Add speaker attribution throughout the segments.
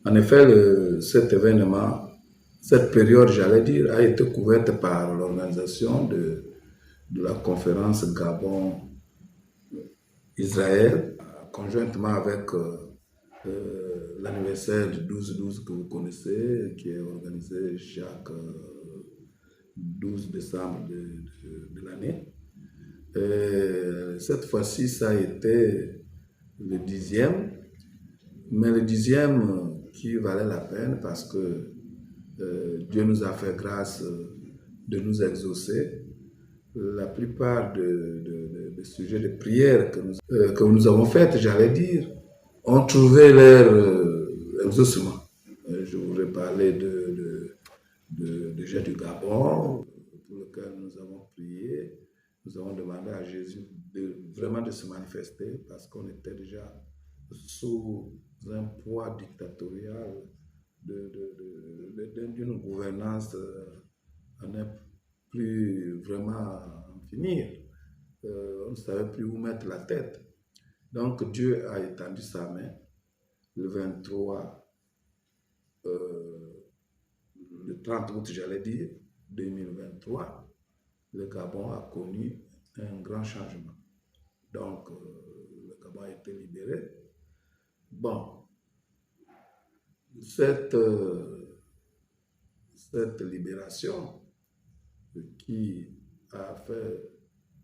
Speaker 1: En effet, cet événement, cette période, j'allais dire, a été couverte par l'organisation de la conférence Gabon-Israël, conjointement avec l'anniversaire du 12-12 que vous connaissez, qui est organisé chaque 12 décembre de l'année. Cette fois-ci, ça a été le 10e, mais le 10e qui valait la peine parce que Dieu nous a fait grâce de nous exaucer. La plupart des sujets de prière que nous avons faits, j'allais dire, ont trouvé leur exaucement. Je voudrais parler déjà du Gabon, pour lequel nous avons prié. Nous avons demandé à Jésus vraiment de se manifester parce qu'on était déjà sous un poids dictatorial d'une gouvernance à ne plus vraiment en finir. On ne savait plus où mettre la tête. Donc Dieu a étendu sa main le 23, le 30 août, j'allais dire, 2023. Le Gabon a connu un grand changement. Donc, le Gabon a été libéré. Bon, cette libération qui a fait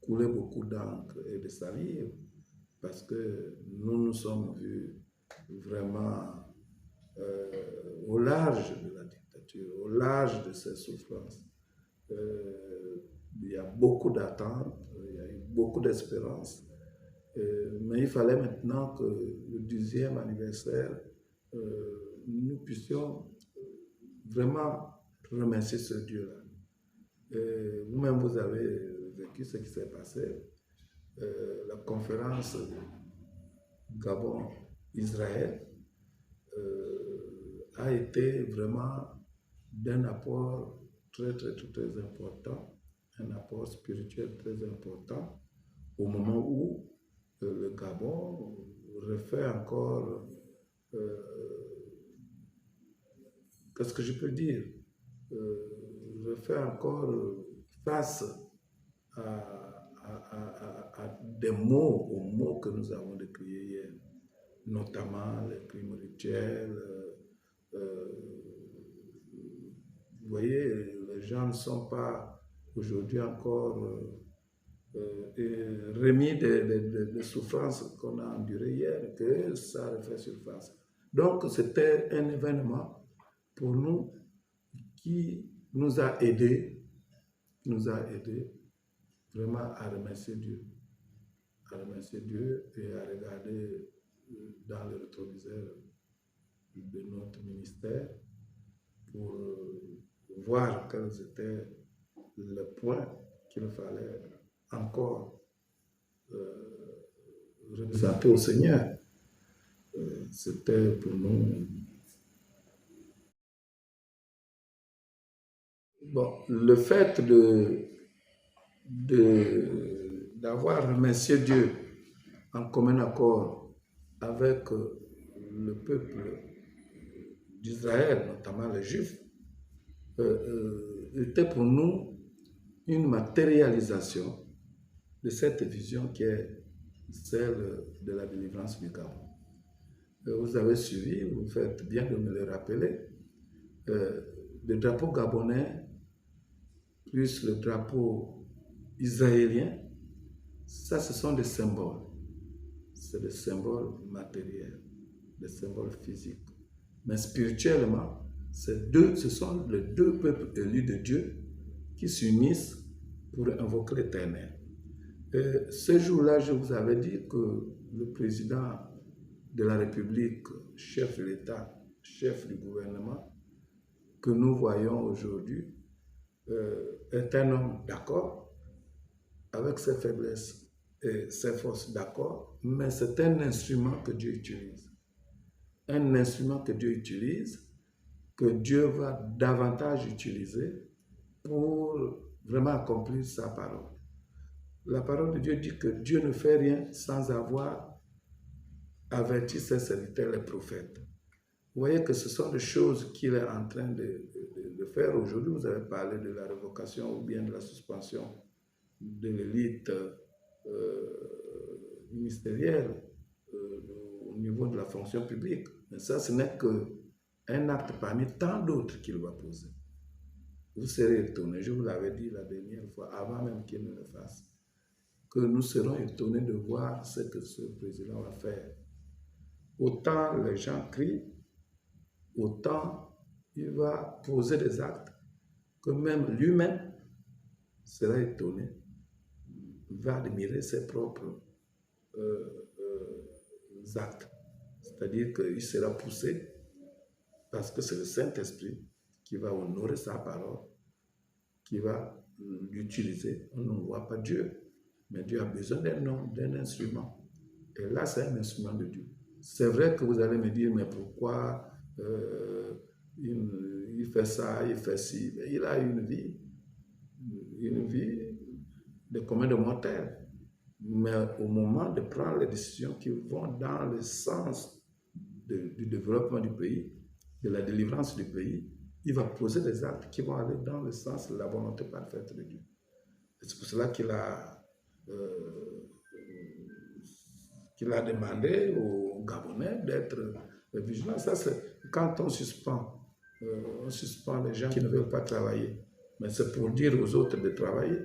Speaker 1: couler beaucoup d'encre et de salive parce que nous nous sommes vus vraiment au large de la dictature, au large de ses souffrances. Il y a beaucoup d'attentes, il y a eu beaucoup d'espérances, mais il fallait maintenant que le 10e anniversaire, nous puissions vraiment remercier ce Dieu-là. Vous-même, vous avez vécu ce qui s'est passé. La conférence Gabon-Israël a été vraiment d'un apport très, très, très important, un apport spirituel très important, au moment où le Gabon refait encore, qu'est-ce que je peux dire, refait encore face à des mots, aux mots que nous avons décriés hier, notamment les crimes rituels. Vous voyez, les gens ne sont pas aujourd'hui encore remis des souffrances qu'on a endurées hier, que ça refait surface. Donc, c'était un événement pour nous qui nous a aidés vraiment à remercier Dieu et à regarder dans le rétroviseur de notre ministère pour voir quels étaient les points qu'il fallait encore représenter au Seigneur. C'était pour nous. Bon, le fait d'avoir remercié Dieu en commun accord avec le peuple d'Israël, notamment les Juifs, était pour nous une matérialisation de cette vision qui est celle de la délivrance du Gabon. Vous avez suivi, vous faites bien de me le rappeler, le drapeau gabonais plus le drapeau israélien, ça ce sont des symboles. C'est des symboles matériels, des symboles physiques. Mais spirituellement, ce sont les deux peuples élus de Dieu qui s'unissent pour invoquer l'Éternel. Ce jour-là, je vous avais dit que le président de la République, chef de l'État, chef du gouvernement, que nous voyons aujourd'hui, est un homme d'accord, avec ses faiblesses et ses forces d'accord, mais c'est un instrument que Dieu utilise. Un instrument que Dieu utilise, que Dieu va davantage utiliser pour vraiment accomplir sa parole. La parole de Dieu dit que Dieu ne fait rien sans avoir averti ses serviteurs, les prophètes. Vous voyez que ce sont des choses qu'il est en train de faire aujourd'hui. Vous avez parlé de la révocation ou bien de la suspension de l'élite ministérielle au niveau de la fonction publique. Mais ça, ce n'est qu'un acte parmi tant d'autres qu'il va poser. Vous serez étonnés, je vous l'avais dit la dernière fois, avant même qu'il ne le fasse, que nous serons étonnés de voir ce que ce président va faire. Autant les gens crient, autant il va poser des actes que même lui-même sera étonné, va admirer ses propres actes. C'est-à-dire qu'il sera poussé parce que c'est le Saint-Esprit qui va honorer sa parole, qui va l'utiliser. On ne voit pas Dieu, mais Dieu a besoin d'un homme, d'un instrument. Et là, c'est un instrument de Dieu. C'est vrai que vous allez me dire, mais pourquoi il fait ça, il fait ci. Il a une vie de commun de mortels. Mais au moment de prendre les décisions qui vont dans le sens du développement du pays, de la délivrance du pays, il va poser des actes qui vont aller dans le sens de la volonté parfaite de Dieu. Et c'est pour cela qu'il a demandé aux Gabonais d'être vigilants. Ça, c'est quand on suspend les gens qui ne veulent pas travailler. Mais c'est pour dire aux autres de travailler.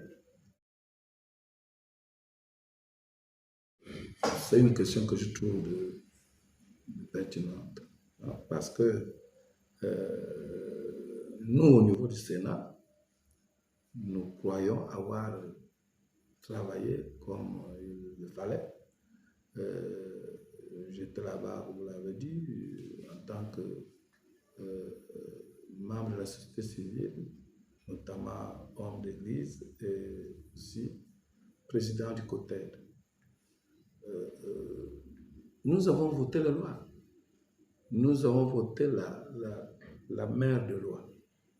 Speaker 1: C'est une question que je trouve pertinente. Parce que nous, au niveau du Sénat, nous croyons avoir travaillé comme il le fallait. J'étais là-bas, vous l'avez dit, en tant que membre de la société civile, notamment homme d'église et aussi président du COTED. Nous avons voté la loi. Nous avons voté la mère de loi,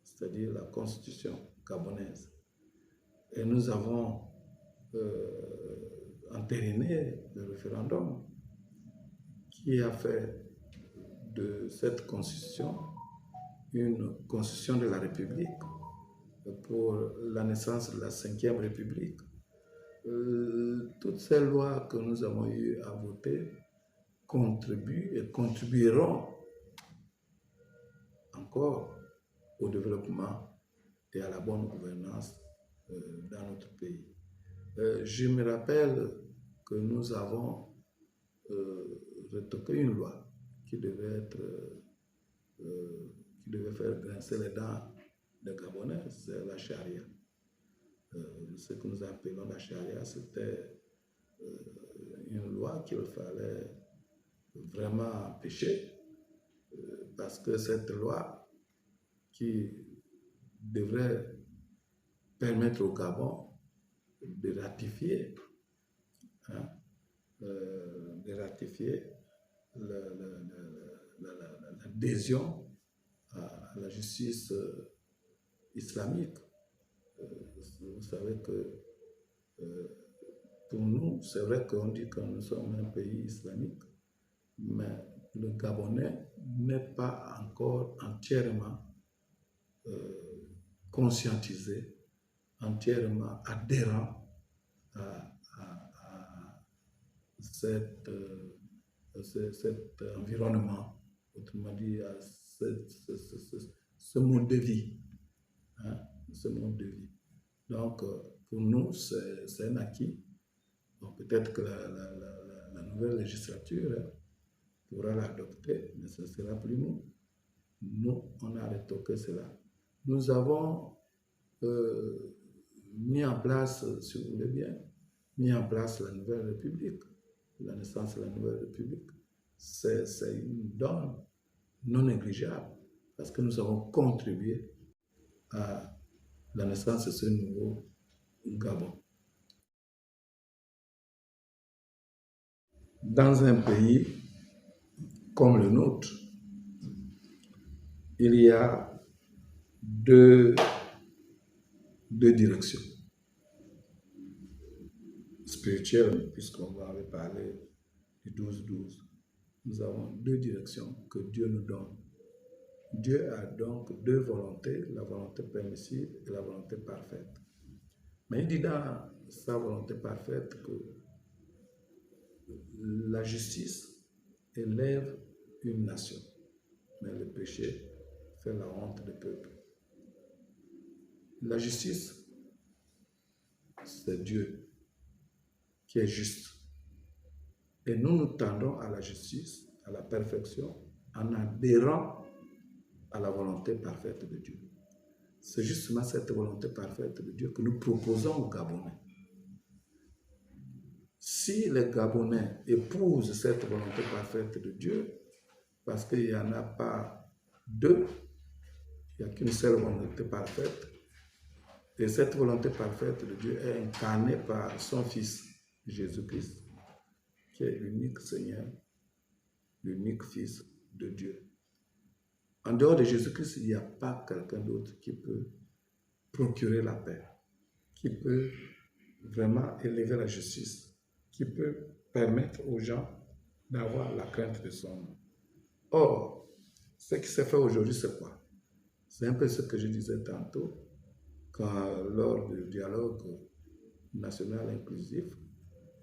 Speaker 1: c'est-à-dire la constitution gabonaise. Et nous avons entériné le référendum qui a fait de cette constitution une constitution de la République pour la naissance de la 5e République. Toutes ces lois que nous avons eu à voter contribuent et contribueront encore au développement et à la bonne gouvernance dans notre pays. Je me rappelle que nous avons retoqué une loi qui devait faire grincer les dents des Gabonais, c'est la charia. Ce que nous appelons la charia, c'était une loi qu'il fallait vraiment empêcher, parce que cette loi qui devrait permettre au Gabon de ratifier l'adhésion à la justice islamique. Vous savez que pour nous, c'est vrai qu'on dit que nous sommes un pays islamique, mais le Gabonais n'est pas encore entièrement conscientisé, entièrement adhérent à cet environnement, autrement dit, à ce mode de vie. Ce mode de vie. Donc, pour nous, c'est un acquis. Peut-être que la nouvelle législature pourra l'adopter, mais ce ne sera plus nous. Nous, on a retoqué cela. Nous avons mis en place, si vous voulez bien, mis en place la nouvelle République, la naissance de la nouvelle République. C'est une donne non négligeable parce que nous avons contribué à la naissance de ce nouveau Gabon. Dans un pays comme le nôtre, il y a deux directions spirituelles, puisqu'on va parler du 12-12. nous avons deux directions que Dieu nous donne. Dieu a donc deux volontés, la volonté permissive et la volonté parfaite. Mais il dit dans sa volonté parfaite que la justice élève une nation, mais le péché fait la honte du peuple. La justice, c'est Dieu qui est juste. Et nous nous tendons à la justice, à la perfection, en adhérant à la volonté parfaite de Dieu. C'est justement cette volonté parfaite de Dieu que nous proposons aux Gabonais. Si les Gabonais épousent cette volonté parfaite de Dieu, parce qu'il n'y en a pas deux, il n'y a qu'une seule volonté parfaite, et cette volonté parfaite de Dieu est incarnée par son Fils, Jésus-Christ, qui est l'unique Seigneur, l'unique Fils de Dieu. En dehors de Jésus-Christ, il n'y a pas quelqu'un d'autre qui peut procurer la paix, qui peut vraiment élever la justice, qui peut permettre aux gens d'avoir la crainte de son nom. Or, ce qui s'est fait aujourd'hui, c'est quoi? C'est un peu ce que je disais tantôt, lors du dialogue national inclusif,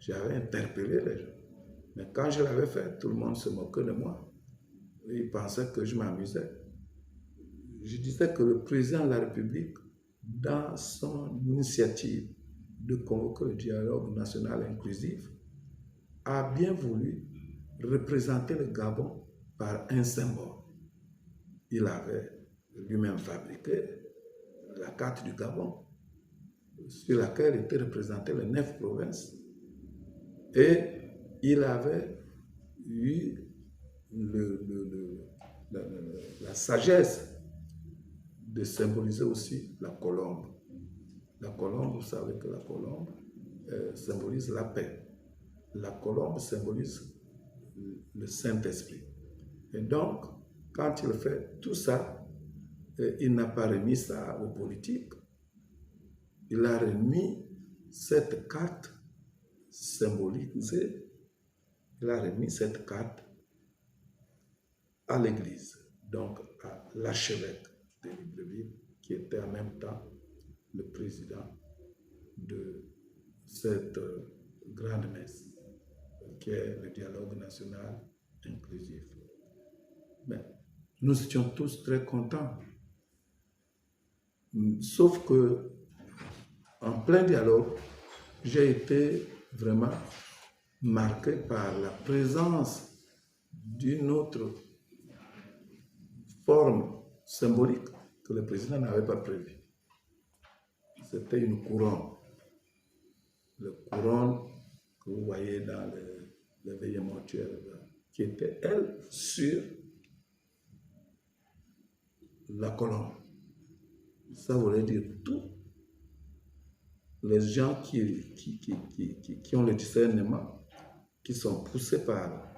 Speaker 1: j'avais interpellé les gens. Mais quand je l'avais fait, tout le monde se moquait de moi. Ils pensaient que je m'amusais. Je disais que le président de la République, dans son initiative de convoquer le dialogue national inclusif, a bien voulu représenter le Gabon par un symbole. Il avait lui-même fabriqué la carte du Gabon, sur laquelle étaient représentées les 9 provinces. Et il avait eu la sagesse de symboliser aussi la colombe. La colombe, vous savez que la colombe symbolise la paix. La colombe symbolise le Saint-Esprit. Et donc, quand il fait tout ça, il n'a pas remis ça aux politiques. Il a remis cette carte symbolisée, il a remis cette carte à l'Église, donc à l'archevêque de Libreville, qui était en même temps le président de cette grande messe, qui est le dialogue national inclusif. Mais nous étions tous très contents. Sauf que, en plein dialogue, j'ai été vraiment marqué par la présence d'une autre forme symbolique que le président n'avait pas prévue. C'était une couronne. La couronne que vous voyez dans les veillées mortuaires, qui était, elle, sur la colonne. Ça voulait dire tout. Les gens qui ont le discernement, qui sont poussés par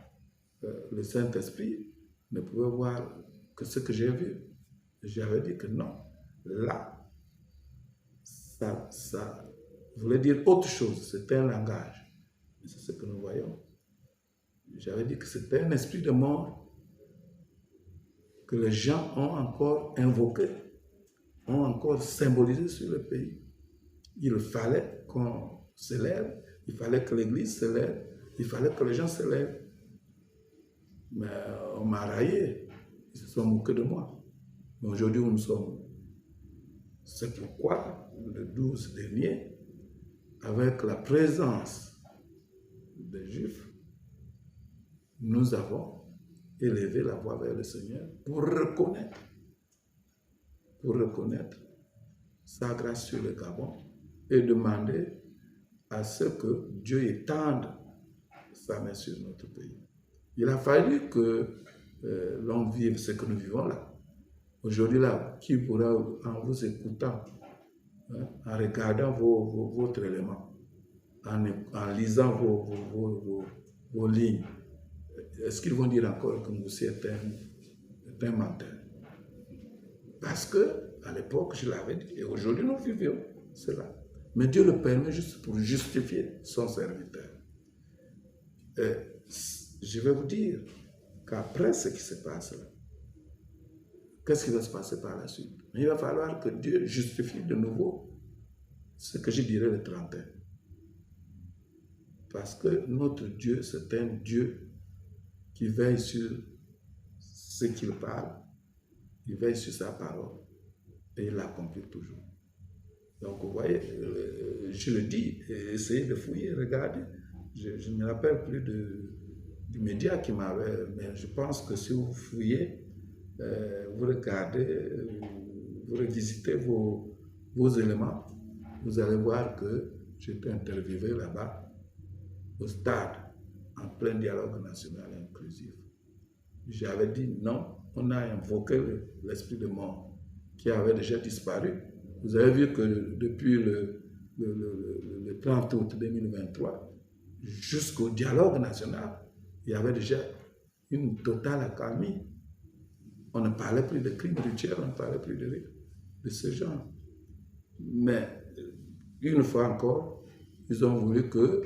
Speaker 1: le Saint-Esprit, ne pouvaient voir que ce que j'ai vu. J'avais dit que non, là, ça voulait dire autre chose, c'était un langage. C'est ce que nous voyons. J'avais dit que c'était un esprit de mort que les gens ont encore invoqué, ont encore symbolisé sur le pays. Il fallait qu'on s'élève, il fallait que l'Église s'élève, il fallait que les gens s'élèvent. Mais on m'a raillé, ils se sont moqués de moi. Mais aujourd'hui où nous sommes, c'est pourquoi le 12 dernier, avec la présence des Juifs, nous avons élevé la voix vers le Seigneur pour reconnaître sa grâce sur le Gabon et demander à ce que Dieu étende sa main sur notre pays. Il a fallu que l'on vive ce que nous vivons là. Aujourd'hui là, qui pourra, en vous écoutant, en regardant votre élément, en lisant vos lignes, est-ce qu'ils vont dire encore que Moussi est un menteur? Parce que à l'époque, je l'avais dit, et aujourd'hui nous vivons cela. Mais Dieu le permet juste pour justifier son serviteur. Je vais vous dire, qu'après ce qui se passe là, qu'est-ce qui va se passer par la suite? Il va falloir que Dieu justifie de nouveau ce que je dirais le 31. Parce que notre Dieu, c'est un Dieu qui veille sur ce qu'il parle, il veille sur sa parole et il l'accomplit toujours. Donc, vous voyez, je le dis, essayez de fouiller, regardez. Je ne me rappelle plus du média qui m'avait, mais je pense que si vous fouillez, vous regardez, vous revisitez vos éléments, vous allez voir que j'étais interviewé là-bas, au stade, en plein dialogue national et inclusif. J'avais dit non, on a invoqué l'esprit de mort qui avait déjà disparu. Vous avez vu que depuis le 30 août 2023, jusqu'au dialogue national, il y avait déjà une totale accalmie. On ne parlait plus de crimes rituels, on ne parlait plus de ce genre. Mais une fois encore, ils ont voulu que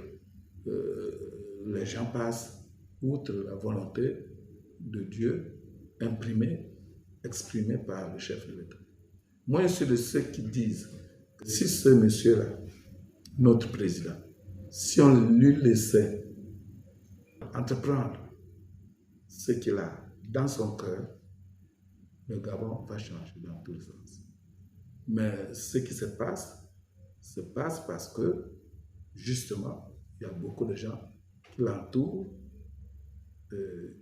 Speaker 1: les gens passent outre la volonté de Dieu exprimée par le chef de l'État. Moi, je suis de ceux qui disent que si ce monsieur-là, notre président, si on lui laissait entreprendre ce qu'il a dans son cœur, le Gabon va changer dans tous les sens. Mais ce qui se passe parce que, justement, il y a beaucoup de gens qui l'entourent,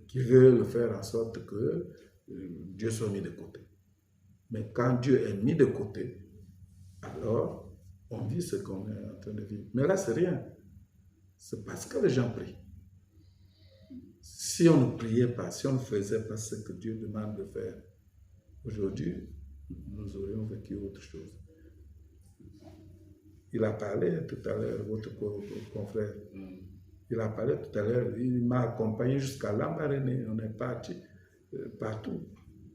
Speaker 1: qui veulent faire en sorte que Dieu soit mis de côté. Mais quand Dieu est mis de côté, alors on vit ce qu'on est en train de vivre. Mais là, c'est rien. C'est parce que les gens prient. Si on ne priait pas, si on ne faisait pas ce que Dieu demande de faire, aujourd'hui, nous aurions vécu autre chose. Il a parlé tout à l'heure, votre confrère. Il a parlé tout à l'heure, il m'a accompagné jusqu'à Lambaréné. On est parti partout.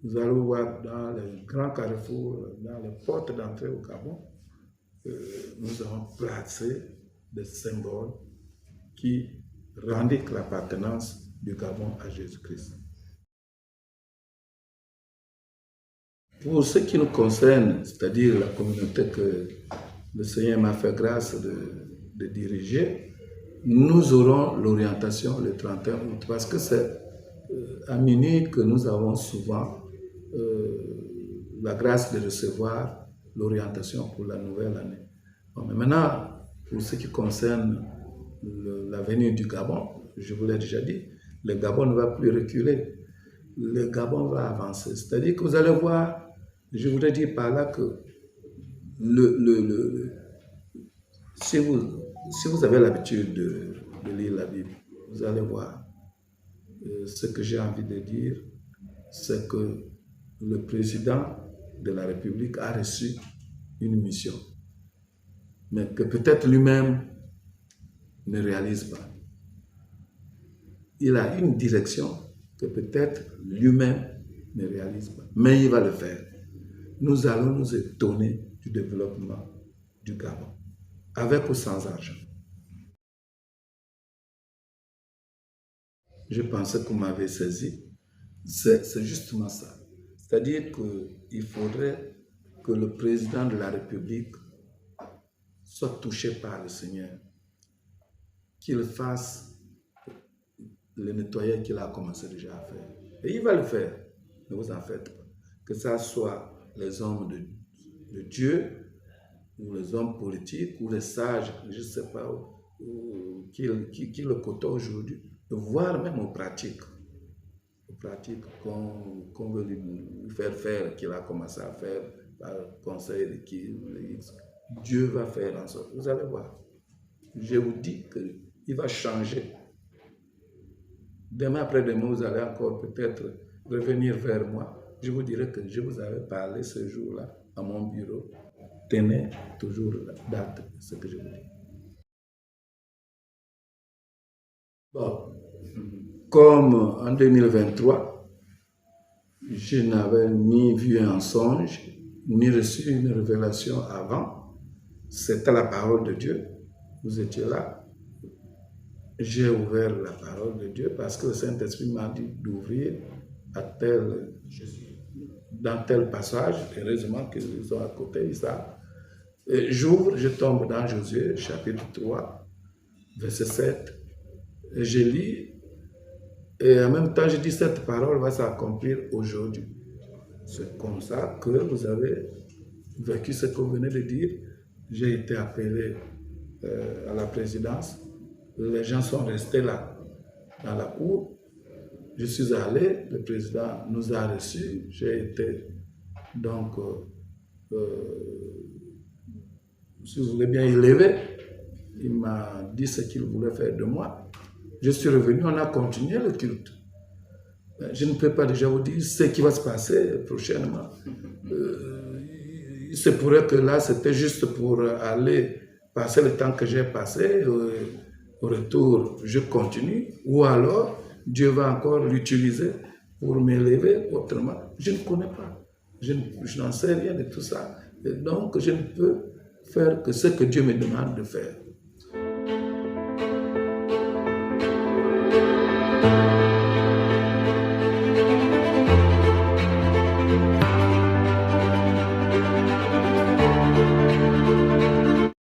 Speaker 1: Vous allez voir dans les grands carrefours, dans les portes d'entrée au Gabon, nous avons placé des symboles qui revendiquent l'appartenance du Gabon à Jésus-Christ. Pour ce qui nous concerne, c'est-à-dire la communauté que le Seigneur m'a fait grâce de diriger, nous aurons l'orientation le 31 août parce que c'est à minuit que nous avons souvent la grâce de recevoir l'orientation pour la nouvelle année. Bon, mais maintenant, pour ce qui concerne l'avenir du Gabon, je vous l'ai déjà dit, le Gabon ne va plus reculer, le Gabon va avancer. C'est-à-dire que vous allez voir, je voudrais dire par là que si vous avez l'habitude de lire la Bible, vous allez voir ce que j'ai envie de dire, c'est que le président de la République a reçu une mission, mais que peut-être lui-même ne réalise pas. Il a une direction que peut-être lui-même ne réalise pas, mais il va le faire. Nous allons nous étonner du développement du Gabon, avec ou sans argent. Je pensais que vous m'avez saisi. C'est justement ça. C'est-à-dire qu'il faudrait que le président de la République soit touché par le Seigneur, qu'il fasse le nettoyage qu'il a commencé déjà à faire. Et il va le faire, ne vous en faites pas. Que ce soit les hommes de Dieu, ou les hommes politiques, ou les sages, je ne sais pas, qui le côtoient aujourd'hui, voire même aux pratiques qu'on veut lui faire, qu'il a commencé à faire par le conseil Dieu va faire en sorte. Vous allez voir. Je vous dis qu'il va changer. Demain après-demain, vous allez encore peut-être revenir vers moi. Je vous dirai que je vous avais parlé ce jour-là à mon bureau. Tenez toujours la date de ce que je vous dis. Bon, comme en 2023, je n'avais ni vu un songe, ni reçu une révélation avant. C'était la parole de Dieu. Vous étiez là. j'ai ouvert la parole de Dieu parce que le Saint-Esprit m'a dit d'ouvrir dans tel passage. Heureusement qu'ils sont à côté, ils savent. J'ouvre, je tombe dans Josué, chapitre 3, verset 7. Et je lis, et en même temps, je dis cette parole va s'accomplir aujourd'hui. C'est comme ça que vous avez vécu ce que vous venez de dire. J'ai été appelé à la présidence. Les gens sont restés là, dans la cour. Je suis allé, le président nous a reçus. J'ai été donc, si vous voulez bien, élevé. Il m'a dit ce qu'il voulait faire de moi. Je suis revenu, on a continué le culte. Je ne peux pas déjà vous dire ce qui va se passer prochainement. Il se pourrait que là, c'était juste pour aller passer le temps que j'ai passé. Au retour, je continue. Ou alors, Dieu va encore l'utiliser pour m'élever autrement. Je ne connais pas. Je n'en sais rien de tout ça. Et donc, je ne peux faire que ce que Dieu me demande de faire.